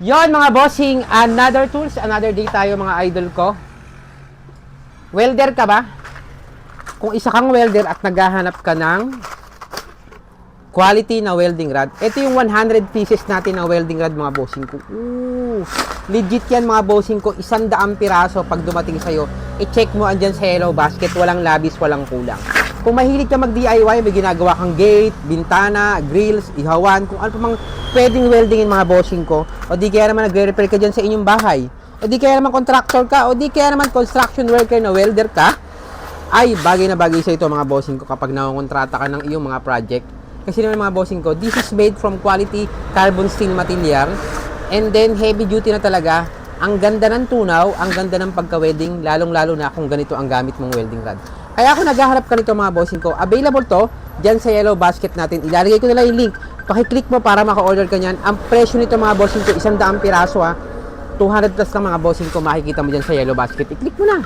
Yon mga bossing, another tools, another day tayo mga idol ko. Welder ka ba? Kung isa kang welder at naghahanap ka ng quality na welding rod, ito yung 100 pieces natin na welding rod mga bossing ko. Legit yan mga bossing ko, 100 piraso pag dumating sa'yo. I-check mo andyan sa yellow basket, walang labis, walang kulang. Kung mahilig ka mag-DIY, may ginagawa kang gate, bintana, grills, ihawan, kung ano pa mang pwedeng weldingin mga bossing ko, o di kaya naman nagre-repair ka dyan sa inyong bahay, o di kaya naman contractor ka, o di kaya naman construction worker na welder ka, ay bagay na bagay sa ito mga bossing ko kapag nakontrata ka ng iyong mga project. Kasi naman mga bossing ko, this is made from quality carbon steel material, and then heavy duty na talaga. Ang ganda ng tunaw, ang ganda ng pagka-welding, lalong-lalo na kung ganito ang gamit mong welding rod. Kaya ako naghahanap ka nito mga bossing ko. Available to dyan sa yellow basket natin. Ilalagay ko na lang yung link. Pakiclick mo para maka-order ka nyan. Ang presyo nito mga bossing ko, 100 piraso ha. 200 plus lang mga bossing ko, makikita mo dyan sa yellow basket. I-click mo na.